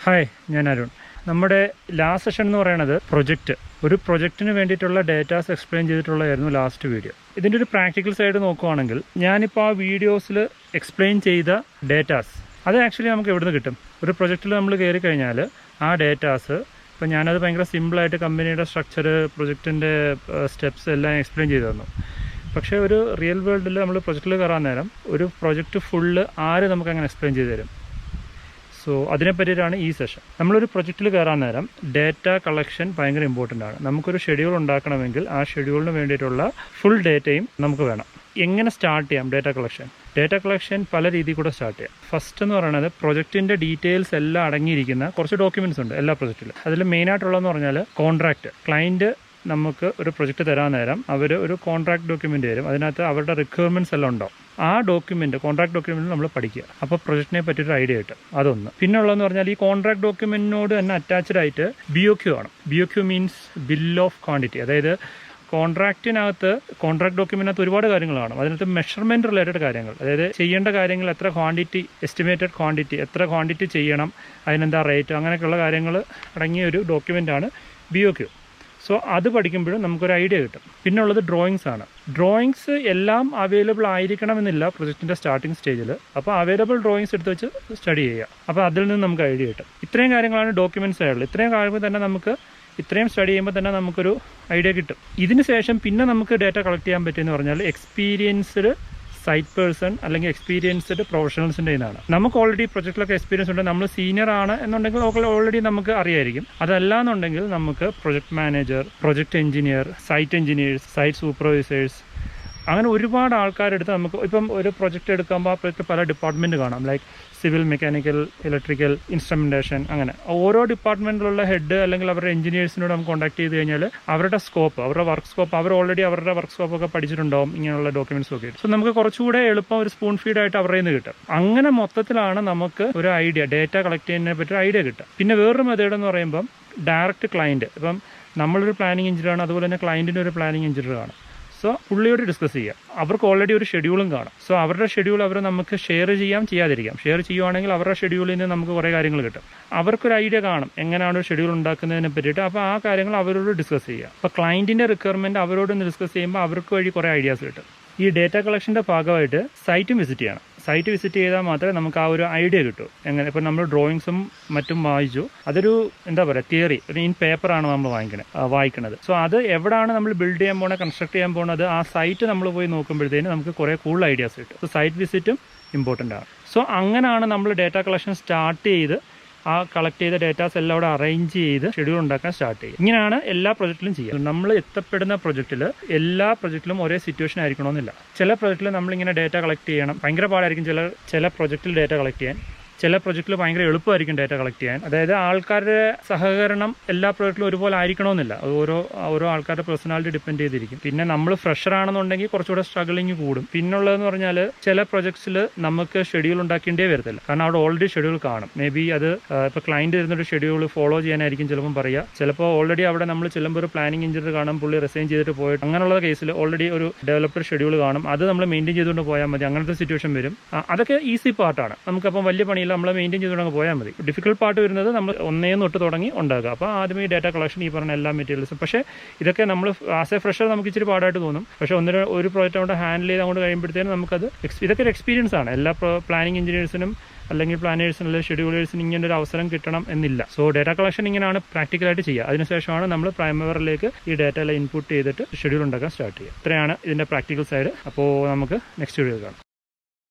Hi, ഞാൻ അരുൺ. നമ്മുടെ last session എന്ന് പറയുന്നത് ഒരു പ്രൊജക്റ്റിന് വേണ്ടിയിട്ടുള്ള ഡേറ്റാസ് എക്സ്പ്ലെയിൻ ചെയ്തിട്ടുള്ളതായിരുന്നു ലാസ്റ്റ് വീഡിയോ. ഇതിൻ്റെ ഒരു പ്രാക്ടിക്കൽ സൈഡ് നോക്കുവാണെങ്കിൽ ഞാനിപ്പോൾ ആ വീഡിയോസിൽ എക്സ്പ്ലെയിൻ ചെയ്ത ഡേറ്റാസ് അത് ആക്ച്വലി നമുക്ക് എവിടെ നിന്ന് കിട്ടും? ഒരു പ്രൊജക്റ്റിൽ നമ്മൾ കയറി കഴിഞ്ഞാൽ ആ ഡേറ്റാസ് ഇപ്പോൾ ഞാനത് ഭയങ്കര സിമ്പിളായിട്ട് കമ്പനിയുടെ സ്ട്രക്ചർ, പ്രൊജക്റ്റിൻ്റെ സ്റ്റെപ്സ് എല്ലാം എക്സ്പ്ലെയിൻ ചെയ്തു തന്നു. പക്ഷേ ഒരു റിയൽ വേൾഡിൽ നമ്മൾ പ്രൊജക്റ്റിൽ കയറാൻ നേരം ഒരു പ്രൊജക്റ്റ് ഫുള്ള് ആര് നമുക്ക് അങ്ങനെ എക്സ്പ്ലെയിൻ ചെയ്ത് തരും? സോ അതിനെ പറ്റിയിട്ടാണ് ഈ സെഷൻ. നമ്മളൊരു പ്രൊജക്റ്റിൽ കയറാൻ നേരം ഡേറ്റ കളക്ഷൻ ഭയങ്കര ഇമ്പോർട്ടൻ്റ് ആണ്. നമുക്കൊരു ഷെഡ്യൂൾ ഉണ്ടാക്കണമെങ്കിൽ ആ ഷെഡ്യൂളിന് വേണ്ടിയിട്ടുള്ള ഫുൾ ഡേറ്റയും നമുക്ക് വേണം. എങ്ങനെ സ്റ്റാർട്ട് ചെയ്യാം ഡേറ്റ കളക്ഷൻ പല രീതിയിൽ കൂടെ സ്റ്റാർട്ട് ചെയ്യാം. ഫസ്റ്റ് എന്ന് പറയുന്നത് പ്രൊജക്റ്റിൻ്റെ ഡീറ്റെയിൽസ് എല്ലാം അടങ്ങിയിരിക്കുന്ന കുറച്ച് ഡോക്യുമെൻറ്റ്സ് ഉണ്ട് എല്ലാ പ്രൊജക്റ്റിലും. അതിൽ മെയിനായിട്ടുള്ളതെന്ന് പറഞ്ഞാൽ കോൺട്രാക്റ്റ്. ക്ലയൻറ്റ് നമുക്ക് ഒരു പ്രൊജക്റ്റ് തരാൻ നേരം അവർ ഒരു കോൺട്രാക്ട് ഡോക്യുമെൻ്റ് തരും. അതിനകത്ത് അവരുടെ റിക്വയർമെൻറ്റ്സ് എല്ലാം ഉണ്ടാവും. ആ ഡോക്യുമെൻ്റ്, കോൺട്രാക്ട് ഡോക്യുമെൻ്റ് നമ്മൾ പഠിക്കുക. അപ്പോൾ പ്രൊജക്റ്റിനെ പറ്റിയൊരു ഐഡിയ കിട്ടും. അതൊന്ന്. പിന്നെ ഉള്ളതെന്ന് പറഞ്ഞാൽ ഈ കോൺട്രാക്ട് ഡോക്യുമെൻറ്റിനോട് തന്നെ അറ്റാച്ച്ഡ് ആയിട്ട് BOQ ആണ്. BOQ means bill of quantity. അതായത് കോൺട്രാക്ട് ഡോക്യുമെൻറ്റിനകത്ത് ഒരുപാട് കാര്യങ്ങൾ കാണും. അതിനകത്ത് മെഷർമെൻറ്റ് റിലേറ്റഡ് കാര്യങ്ങൾ, അതായത് ചെയ്യേണ്ട കാര്യങ്ങൾ, എത്ര ക്വാണ്ടിറ്റി, എസ്റ്റിമേറ്റഡ് ക്വാണ്ടിറ്റി, എത്ര ക്വാണ്ടിറ്റി ചെയ്യണം, അതിനെന്താ റേറ്റ്, അങ്ങനെയൊക്കെയുള്ള കാര്യങ്ങൾ അടങ്ങിയ ഒരു ഡോക്യുമെൻ്റാണ് BOQ. സോ അത് പഠിക്കുമ്പോഴും നമുക്കൊരു ഐഡിയ കിട്ടും. പിന്നെ ഉള്ളത് ഡ്രോയിങ്സ് ആണ്. ഡ്രോയിങ്സ് എല്ലാം അവൈലബിൾ ആയിരിക്കണമെന്നില്ല പ്രൊജക്റ്റിൻ്റെ സ്റ്റാർട്ടിങ് സ്റ്റേജിൽ. അപ്പോൾ അവൈലബിൾ ഡ്രോയിങ്സ് എടുത്ത് വെച്ച് സ്റ്റഡി ചെയ്യുക. അപ്പോൾ അതിൽ നിന്ന് നമുക്ക് ഐഡിയ കിട്ടും. ഇത്രയും കാര്യങ്ങളാണ് ഡോക്യുമെൻറ്റ്സ് ആയിട്ടുള്ളത്. ഇത്രയും കാര്യങ്ങൾ തന്നെ ഇത്രയും സ്റ്റഡി ചെയ്യുമ്പോൾ തന്നെ നമുക്കൊരു ഐഡിയ കിട്ടും. ഇതിന് ശേഷം പിന്നെ നമുക്ക് ഡേറ്റ കളക്ട് ചെയ്യാൻ പറ്റുമെന്ന് പറഞ്ഞാൽ എക്സ്പീരിയൻസ്ഡ് സൈറ്റ് പേഴ്സൺ അല്ലെങ്കിൽ എക്സ്പീരിയൻസ്ഡ് പ്രൊഫഷണൽസിൻ്റെ ഇതാണ്. നമുക്ക് ഓൾറെഡി പ്രൊജക്റ്റിലൊക്കെ എക്സ്പീരിയൻസ് ഉണ്ട്, നമ്മൾ സീനിയർ ആണ് എന്നുണ്ടെങ്കിൽ ഓൾറെഡി നമുക്ക് അറിയായിരിക്കും. അതല്ല എന്നുണ്ടെങ്കിൽ നമുക്ക് project manager, project engineer, site engineers, site supervisors, അങ്ങനെ ഒരുപാട് ആൾക്കാരെടുത്ത് നമുക്ക് ഇപ്പം ഒരു പ്രൊജക്റ്റ് എടുക്കുമ്പോൾ ആ പ്രൊജക്റ്റ് പല ഡിപ്പാർട്ട്മെൻറ്റ് കാണാം. Like civil, mechanical, electrical, instrumentation, അങ്ങനെ ഓരോ ഡിപ്പാർട്ട്മെൻറ്റിലുള്ള ഹെഡ് അല്ലെങ്കിൽ അവരുടെ എഞ്ചിനീയേഴ്സിനോട് നമുക്ക് കോൺടാക്ട് ചെയ്ത് കഴിഞ്ഞാൽ അവരുടെ വർക്ക് സ്കോപ്പ് അവർ ഓൾറെഡി അവരുടെ വർക്ക് സ്കോപ്പൊക്കെ പഠിച്ചിട്ടുണ്ടാവും ഇങ്ങനെയുള്ള ഡോക്യുമെൻറ്റ്സ് ഒക്കെ. സോ നമുക്ക് കുറച്ചുകൂടെ എളുപ്പം ഒരു സ്പൂൺ ഫീഡായിട്ട് അവരുടെ നിന്ന് കിട്ടും. അങ്ങനെ മൊത്തത്തിലാണ് നമുക്ക് ഒരു ഐഡിയ, ഡേറ്റ കളക്ട് ചെയ്യുന്നതിനെ പറ്റി ഒരു ഐഡിയ കിട്ടും. പിന്നെ വേറൊരു മെത്തേഡ് എന്ന് പറയുമ്പം ഡയറക്റ്റ് ക്ലയൻറ്റ്. ഇപ്പം നമ്മളൊരു പ്ലാനിങ് എഞ്ചിനീയറാണ്, അതുപോലെ തന്നെ ക്ലയൻറ്റിൻ്റെ ഒരു പ്ലാനിങ് എഞ്ചിനീയറാണ്. സോ പുള്ളിയോട് ഡിസ്കസ് ചെയ്യുക. അവർക്ക് ഓൾറെഡി ഒരു ഷെഡ്യൂളും കാണും. സോ അവരുടെ ഷെഡ്യൂൾ അവർ നമുക്ക് ഷെയർ ചെയ്യാതിരിക്കാം. ഷെയർ ചെയ്യുവാണെങ്കിൽ അവരുടെ ഷെഡ്യൂളിൽ നിന്ന് നമുക്ക് കുറേ കാര്യങ്ങൾ കിട്ടും. അവർക്കൊരു ഐഡിയ കാണും എങ്ങനെയാണ് ഒരു ഷെഡ്യൂൾ ഉണ്ടാക്കുന്നതിനെ പറ്റിയിട്ട്. അപ്പോൾ ആ കാര്യങ്ങൾ അവരോട് ഡിസ്കസ് ചെയ്യുക. അപ്പോൾ ക്ലയൻറ്റിൻ്റെ റിക്വയർമെൻറ്റ് അവരോടൊന്ന് ഡിസ്കസ് ചെയ്യുമ്പോൾ അവർക്ക് വഴി കുറേ ഐഡിയാസ് കിട്ടും. ഈ ഡേറ്റ കളക്ഷൻ്റെ ഭാഗമായിട്ട് സൈറ്റും വിസിറ്റ് ചെയ്യണം. സൈറ്റ് വിസിറ്റ് ചെയ്താൽ മാത്രമേ നമുക്ക് ആ ഒരു ഐഡിയ കിട്ടൂ. ഇപ്പം നമ്മൾ ഡ്രോയിങ്സും മറ്റും വായിച്ചു, അതൊരു തിയറി, ഒരു ഇൻ പേപ്പറാണ് നമ്മൾ വായിക്കുന്നത്. സോ അത് എവിടെയാണ് നമ്മൾ ബിൽഡ് ചെയ്യാൻ പോകുന്നത്, കൺസ്ട്രക്ട് ചെയ്യാൻ പോകുന്നത്, ആ സൈറ്റ് നമ്മൾ പോയി നോക്കുമ്പോഴത്തേന് നമുക്ക് കുറേ കൂടുതൽ ഐഡിയാസ് കിട്ടും. സോ സൈറ്റ് വിസിറ്റും ഇമ്പോർട്ടൻ്റ് ആണ്. സോ അങ്ങനെയാണ് നമ്മൾ ഡേറ്റ കളക്ഷൻ സ്റ്റാർട്ട് ചെയ്ത് ആ കളക്ട് ചെയ്ത ഡേറ്റാസ് എല്ലാം അവിടെ അറേഞ്ച് ചെയ്ത് ഷെഡ്യൂൾ ഉണ്ടാക്കാൻ സ്റ്റാർട്ട് ചെയ്യും. ഇങ്ങനെയാണ് എല്ലാ പ്രൊജക്റ്റിലും ചെയ്യുക. നമ്മൾ എത്തപ്പെടുന്ന പ്രൊജക്റ്റിൽ എല്ലാ പ്രൊജക്റ്റിലും ഒരേ സിറ്റുവേഷൻ ആയിരിക്കണമെന്നില്ല. ചില പ്രൊജക്റ്റിൽ നമ്മളിങ്ങനെ ഡേറ്റ കളക്ട് ചെയ്യണം, ഭയങ്കര പാടായിരിക്കും ചില പ്രൊജക്റ്റിൽ ഡേറ്റ കളക്ട് ചെയ്യാൻ. ചില പ്രൊജക്റ്റിൽ ഭയങ്കര എളുപ്പമായിരിക്കും ഡേറ്റ കളക്ട് ചെയ്യാൻ. അതായത് ആൾക്കാരുടെ സഹകരണം എല്ലാ പ്രൊജക്റ്റിലും ഒരുപോലെ ആയിരിക്കണമെന്നില്ല. അത് ഓരോ ആൾക്കാരുടെ പേഴ്സണാലിറ്റി ഡിപ്പെൻഡ് ചെയ്തിരിക്കും. പിന്നെ നമ്മൾ ഫ്രഷർ ആണെന്നുണ്ടെങ്കിൽ കുറച്ചുകൂടെ സ്ട്രഗിളിങ് കൂടും. പിന്നുള്ളതെന്ന് പറഞ്ഞാൽ ചില പ്രൊജക്ട്സിൽ നമുക്ക് ഷെഡ്യൂൾ ഉണ്ടാക്കേണ്ടേ വരത്തില്ല. കാരണം അവിടെ ഓൾറെഡി ഷെഡ്യൂൾ കാണും. മേ ബി അത് ഇപ്പോൾ ക്ലയൻറ്റ് തരുന്നൊരു ഷെഡ്യൂൾ ഫോളോ ചെയ്യാനായിരിക്കും ചിലപ്പം പറയുക. ചിലപ്പോൾ ഓൾറെഡി അവിടെ നമ്മൾ ചെല്ലുമ്പോൾ ഒരു പ്ലാനിങ് എഞ്ചിനീയർ കാണും, പുള്ളി റിസൈൻ ചെയ്തിട്ട് പോയിട്ട് അങ്ങനെയുള്ള കേസിൽ ഓൾറെഡി ഒരു ഡെവലപ്പർ ഷെഡ്യൂൾ കാണും. അത് നമ്മൾ മെയിൻറ്റെയിൻ ചെയ്തുകൊണ്ട് പോയാൽ മതി. അങ്ങനത്തെ സിറ്റുവേഷൻ വരും. അതൊക്കെ ഈസി പാർട്ടാണ്. നമുക്കപ്പം വലിയ പണിയില്ല, നമ്മൾ മെയിൻറ്റെയിൻ ചെയ്തുകൊണ്ട് പോയാൽ മതി. ഡിഫിക്കൽട്ട് പാർട്ട് വരുന്നത് നമ്മൾ ഒന്നേ തൊട്ട് തുടങ്ങി ഉണ്ടാക്കുക. അപ്പോൾ ആദ്യമേ ഡേറ്റ കളക്ഷൻ, ഈ പറഞ്ഞ എല്ലാ മെറ്റീരിയൽസും. പക്ഷേ ഇതൊക്കെ നമ്മൾ ആസ് എ ഫ്രഷർ നമുക്ക് ഇച്ചിരി പാടായിട്ട് തോന്നും. പക്ഷേ ഒരു പ്രോജക്റ്റ് കൊണ്ട് ഹാൻഡിൽ ചെയ്ത് അങ്ങോട്ട് കഴിയുമ്പോഴത്തേനും നമുക്കത് ഇതൊക്കെ ഒരു എക്സ്പീരിയൻസ് ആണ്. എല്ലാ പ്ലാനിങ് എഞ്ചിനീയേഴ്സിനും അല്ലെങ്കിൽ പ്ലാനേഴ്സിനും അല്ലെങ്കിൽ ഷെഡ്യൂളേഴ്സിനും ഇങ്ങനെ ഒരു അവസരം കിട്ടണം എന്നില്ല. സോ ഡേറ്റ കളക്ഷൻ ഇങ്ങനെയാണ് പ്രാക്ടിക്കലായിട്ട് ചെയ്യുക. അതിനുശേഷമാണ് നമ്മൾ പ്രൈമറിലേക്ക് ഈ ഡേറ്റ എല്ലാം ഇൻപുട്ട് ചെയ്തിട്ട് ഷെഡ്യൂൾ ഉണ്ടാക്കാൻ സ്റ്റാർട്ട് ചെയ്യുക. ഇത്രയാണ് ഇതിൻ്റെ പ്രാക്ടിക്കൽ സൈഡ്. അപ്പോൾ നമുക്ക് നെക്സ്റ്റ് വീഡിയോ കാണാം.